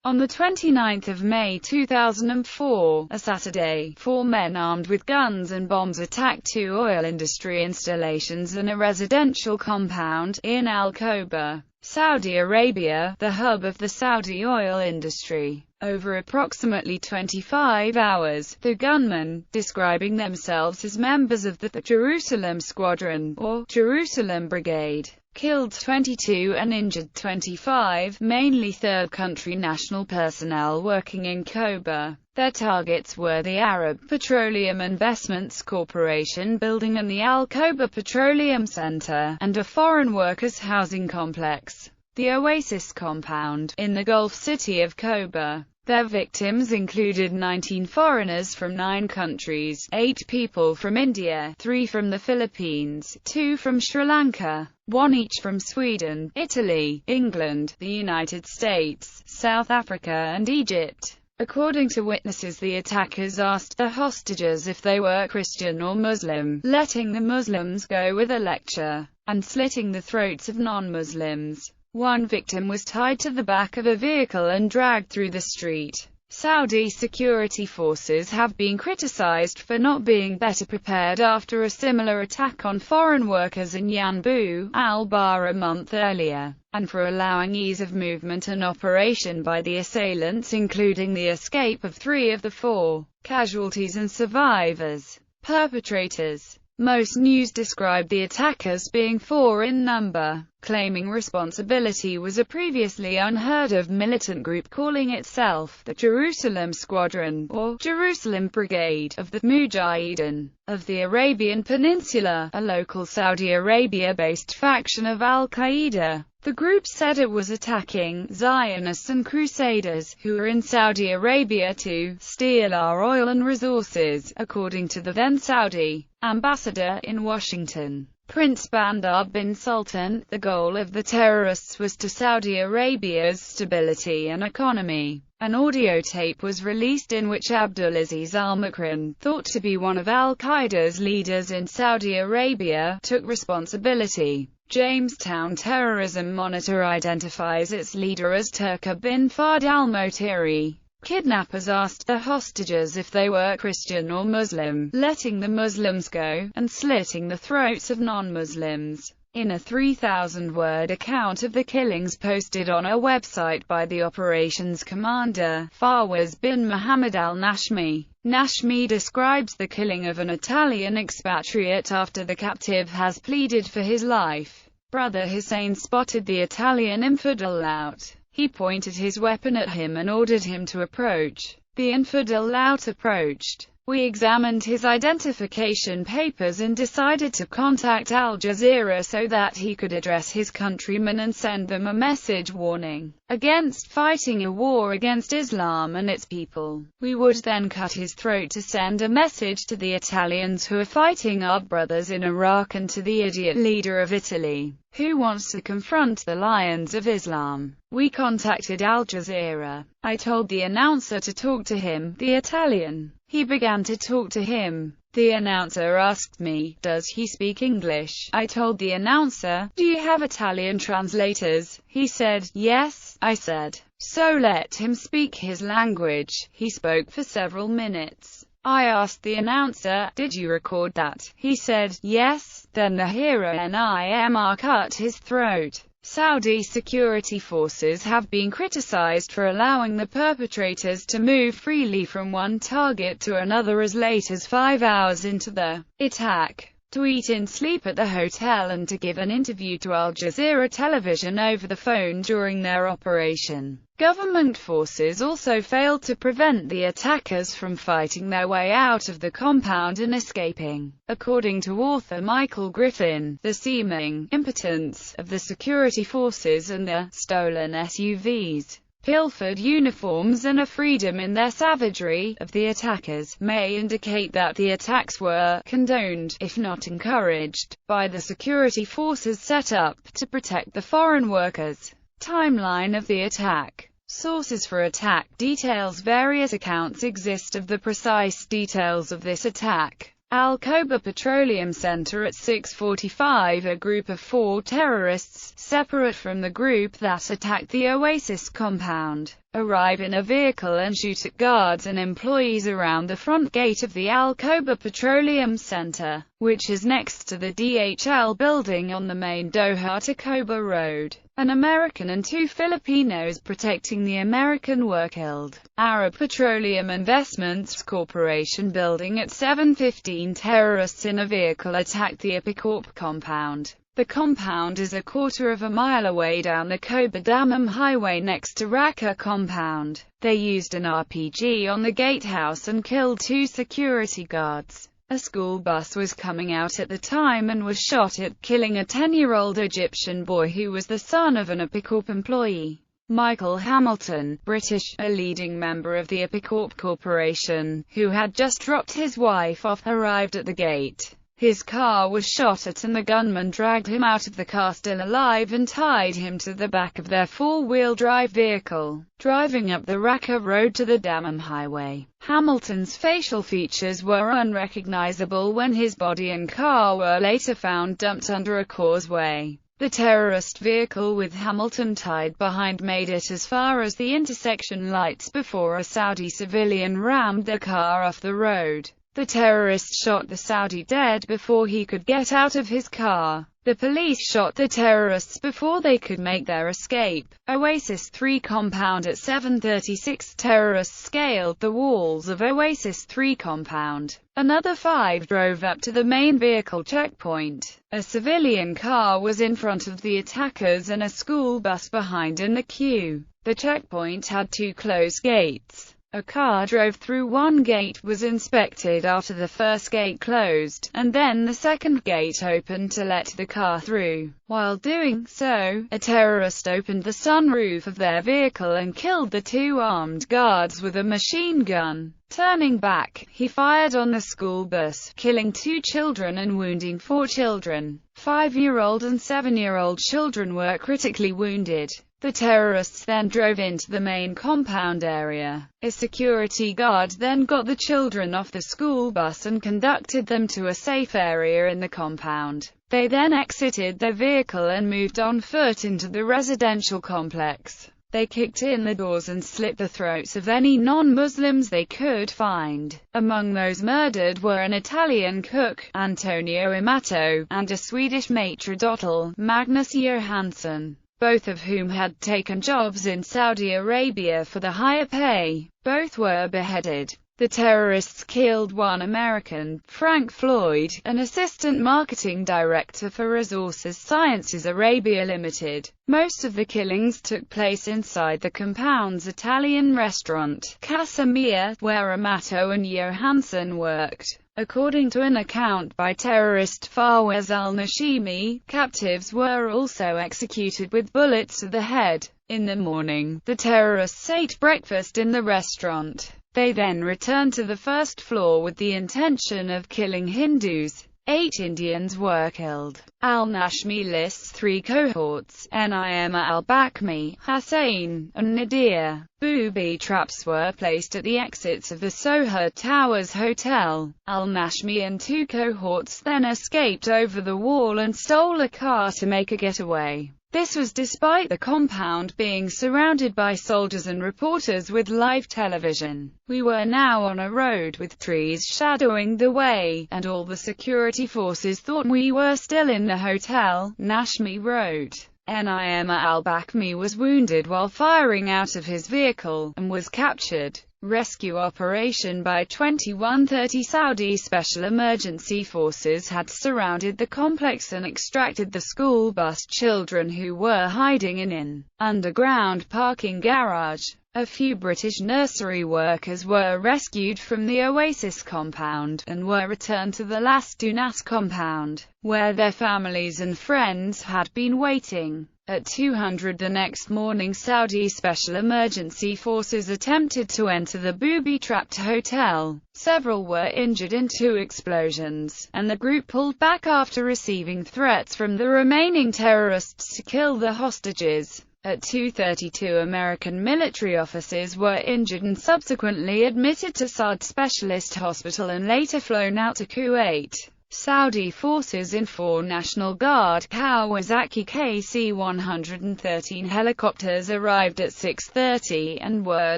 On 29 May 2004, a Saturday, 4 men armed with guns and bombs attacked 2 oil industry installations and a residential compound in Khobar, Saudi Arabia, the hub of the Saudi oil industry. Over approximately 25 hours, the gunmen, describing themselves as members of the Jerusalem Squadron, or Jerusalem Brigade, killed 22 and injured 25, mainly third-country national personnel working in Khobar. Their targets were the Arab Petroleum Investments Corporation building and the Al Khobar Petroleum Center, and a foreign workers' housing complex, the Oasis compound, in the Gulf city of Khobar. Their victims included 19 foreigners from 9 countries, 8 people from India, 3 from the Philippines, 2 from Sri Lanka, 1 each from Sweden, Italy, England, the United States, South Africa and Egypt. According to witnesses, the attackers asked the hostages if they were Christian or Muslim, letting the Muslims go with a lecture, and slitting the throats of non-Muslims. One victim was tied to the back of a vehicle and dragged through the street. Saudi security forces have been criticized for not being better prepared after a similar attack on foreign workers in Yanbu, al-Bara a month earlier, and for allowing ease of movement and operation by the assailants, including the escape of 3 of the 4 casualties and survivors. Perpetrators. Most news described the attackers being 4 in number. Claiming responsibility was a previously unheard-of militant group calling itself the Jerusalem Squadron, or Jerusalem Brigade, of the Mujahideen of the Arabian Peninsula, a local Saudi Arabia-based faction of al-Qaeda. The group said it was attacking Zionists and Crusaders, who are in Saudi Arabia to steal our oil and resources, according to the then Saudi ambassador in Washington, Prince Bandar bin Sultan. The goal of the terrorists was to Saudi Arabia's stability and economy. An audio tape was released in which Abdulaziz al-Makran, thought to be one of al-Qaeda's leaders in Saudi Arabia, took responsibility. Jamestown Terrorism Monitor identifies its leader as Turka bin Fard al-Motiri. Kidnappers asked the hostages if they were Christian or Muslim, letting the Muslims go, and slitting the throats of non-Muslims. In a 3,000-word account of the killings posted on a website by the operations commander, Fawaz bin Muhammad al-Nashmi, Nashmi describes the killing of an Italian expatriate after the captive has pleaded for his life. Brother Hussein spotted the Italian infidel out. He pointed his weapon at him and ordered him to approach. The infidel lout approached. We examined his identification papers and decided to contact Al Jazeera so that he could address his countrymen and send them a message warning against fighting a war against Islam and its people. We would then cut his throat to send a message to the Italians who are fighting our brothers in Iraq and to the idiot leader of Italy, who wants to confront the lions of Islam. We contacted Al Jazeera. I told the announcer to talk to him, the Italian. He began to talk to him. The announcer asked me, "Does he speak English?" I told the announcer, "Do you have Italian translators?" He said, "Yes." I said, "So let him speak his language." He spoke for several minutes. I asked the announcer, "Did you record that?" He said, "Yes." Then the hero NIMR cut his throat. Saudi security forces have been criticized for allowing the perpetrators to move freely from one target to another as late as 5 hours into the attack, to eat and sleep at the hotel and to give an interview to Al Jazeera television over the phone during their operation. Government forces also failed to prevent the attackers from fighting their way out of the compound and escaping. According to author Michael Griffin, the seeming impotence of the security forces and the stolen SUVs, pilfered uniforms and a freedom in their savagery of the attackers may indicate that the attacks were condoned, if not encouraged, by the security forces set up to protect the foreign workers. Timeline of the attack. Sources for attack details. Various accounts exist of the precise details of this attack. Al-Khobar Petroleum Center at 6:45. A group of 4 terrorists, separate from the group that attacked the Oasis compound, arrive in a vehicle and shoot at guards and employees around the front gate of the Al-Khobar Petroleum Center, which is next to the DHL building on the main Doha to Khobar road. An American and 2 Filipinos protecting the American were killed. Arab Petroleum Investments Corporation building at 7:15. Terrorists in a vehicle attacked the Epicorp compound. The compound is a quarter of a mile away down the Khobar Dammam highway next to Raqqa compound. They used an RPG on the gatehouse and killed 2 security guards. A school bus was coming out at the time and was shot at, killing a 10-year-old Egyptian boy who was the son of an Epicorp employee. Michael Hamilton, British, a leading member of the Epicorp Corporation, who had just dropped his wife off, arrived at the gate. His car was shot at and the gunman dragged him out of the car still alive and tied him to the back of their 4-wheel drive vehicle, driving up the Raqqa road to the Dammam highway. Hamilton's facial features were unrecognizable when his body and car were later found dumped under a causeway. The terrorist vehicle with Hamilton tied behind made it as far as the intersection lights before a Saudi civilian rammed the car off the road. The terrorist shot the Saudi dead before he could get out of his car. The police shot the terrorists before they could make their escape. Oasis 3 compound at 7:36. Terrorists scaled the walls of Oasis 3 compound. Another 5 drove up to the main vehicle checkpoint. A civilian car was in front of the attackers and a school bus behind in the queue. The checkpoint had 2 closed gates. A car drove through one gate, was inspected after the first gate closed, and then the second gate opened to let the car through. While doing so, a terrorist opened the sunroof of their vehicle and killed the 2 armed guards with a machine gun. Turning back, he fired on the school bus, killing 2 children and wounding 4 children. 5-year-old and 7-year-old children were critically wounded. The terrorists then drove into the main compound area. A security guard then got the children off the school bus and conducted them to a safe area in the compound. They then exited their vehicle and moved on foot into the residential complex. They kicked in the doors and slit the throats of any non-Muslims they could find. Among those murdered were an Italian cook, Antonio Amato, and a Swedish maitre d'hotel, Magnus Johansson, both of whom had taken jobs in Saudi Arabia for the higher pay. Both were beheaded. The terrorists killed 1 American, Frank Floyd, an assistant marketing director for Resources Sciences Arabia Limited. Most of the killings took place inside the compound's Italian restaurant, Casa Mia, where Amato and Johansson worked. According to an account by terrorist Fawaz al-Nashimi, captives were also executed with bullets to the head. In the morning, the terrorists ate breakfast in the restaurant. They then returned to the first floor with the intention of killing Hindus. 8 Indians were killed. Al-Nashmi lists 3 cohorts: Naima al-Bakmi, Hussein, and Nadir. Booby traps were placed at the exits of the Soho Towers Hotel. Al-Nashmi and 2 cohorts then escaped over the wall and stole a car to make a getaway. This was despite the compound being surrounded by soldiers and reporters with live television. We were now on a road with trees shadowing the way, and all the security forces thought we were still in the hotel, Nashmi wrote. Naima al-Bakmi was wounded while firing out of his vehicle, and was captured. Rescue operation by 21:30. Saudi Special Emergency Forces had surrounded the complex and extracted the school bus children who were hiding in an underground parking garage. A few British nursery workers were rescued from the Oasis compound, and were returned to the Las Dunas compound, where their families and friends had been waiting. At 2:00 the next morning, Saudi Special Emergency Forces attempted to enter the booby-trapped hotel. Several were injured in 2 explosions, and the group pulled back after receiving threats from the remaining terrorists to kill the hostages. At 2:32 American military officers were injured and subsequently admitted to Saad Specialist Hospital and later flown out to Kuwait. Saudi forces in 4 National Guard Kawasaki KC-113 helicopters arrived at 6:30 and were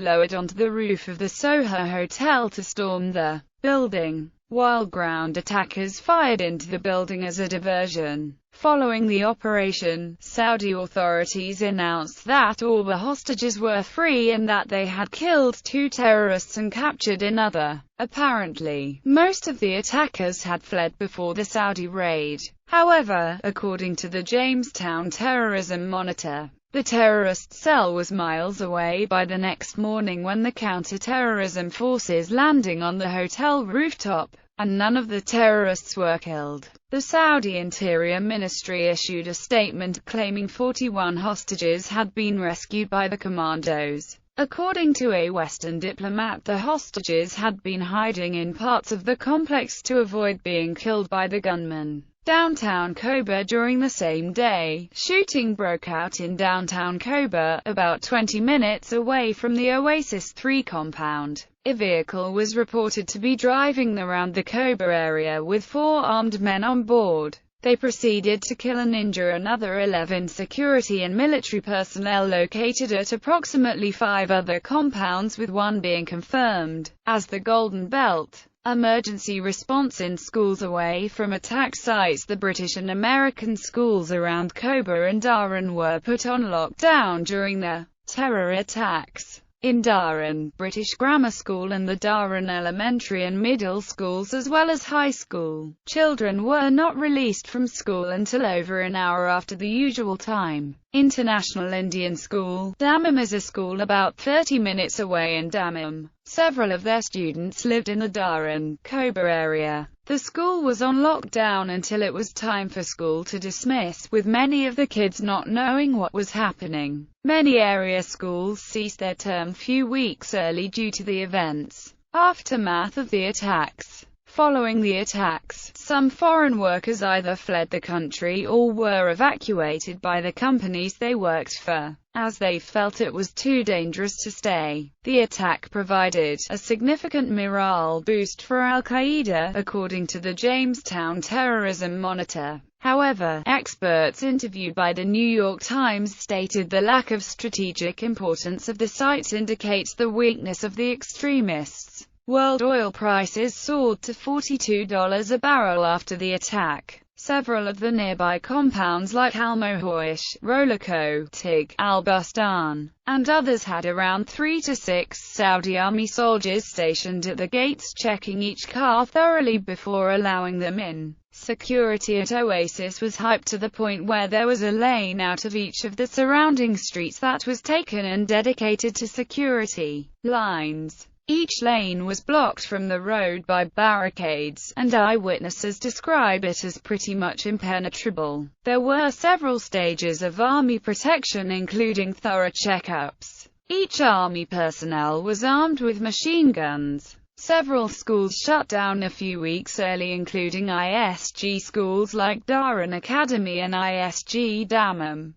lowered onto the roof of the Soho Hotel to storm the building, while ground attackers fired into the building as a diversion. Following the operation, Saudi authorities announced that all the hostages were free and that they had killed 2 terrorists and captured another. Apparently, most of the attackers had fled before the Saudi raid. However, according to the Jamestown Terrorism Monitor, the terrorist cell was miles away by the next morning when the counter-terrorism forces landing on the hotel rooftop, and none of the terrorists were killed. The Saudi Interior Ministry issued a statement claiming 41 hostages had been rescued by the commandos. According to a Western diplomat, the hostages had been hiding in parts of the complex to avoid being killed by the gunmen. Downtown Khobar. During the same day, shooting broke out in downtown Khobar, about 20 minutes away from the Oasis 3 compound. A vehicle was reported to be driving around the Khobar area with 4 armed men on board. They proceeded to kill and injure another 11 security and military personnel located at approximately 5 other compounds, with 1 being confirmed as the Golden Belt. Emergency response in schools away from attack sites. The British and American schools around Khobar and Dhahran were put on lockdown during the terror attacks. In Dhahran, British Grammar School and the Dhahran elementary and middle schools as well as high school children were not released from school until over an hour after the usual time. International Indian School, Dammam is a school about 30 minutes away in Dammam. Several of their students lived in the Dhahran, Khobar area. The school was on lockdown until it was time for school to dismiss, with many of the kids not knowing what was happening. Many area schools ceased their term few weeks early due to the events. Aftermath of the attacks. Following the attacks, some foreign workers either fled the country or were evacuated by the companies they worked for, as they felt it was too dangerous to stay. The attack provided a significant morale boost for Al-Qaeda, according to the Jamestown Terrorism Monitor. However, experts interviewed by the New York Times stated the lack of strategic importance of the sites indicates the weakness of the extremists. World oil prices soared to $42 a barrel after the attack. Several of the nearby compounds like Al-Mohoish, Rolako, Tig, Al-Bustan, and others had around 3 to 6 Saudi army soldiers stationed at the gates checking each car thoroughly before allowing them in. Security at Oasis was hyped to the point where there was a lane out of each of the surrounding streets that was taken and dedicated to security lines. Each lane was blocked from the road by barricades, and eyewitnesses describe it as pretty much impenetrable. There were several stages of army protection, including thorough checkups. Each army personnel was armed with machine guns. Several schools shut down a few weeks early, including ISG schools like Dhahran Academy and ISG Dammam.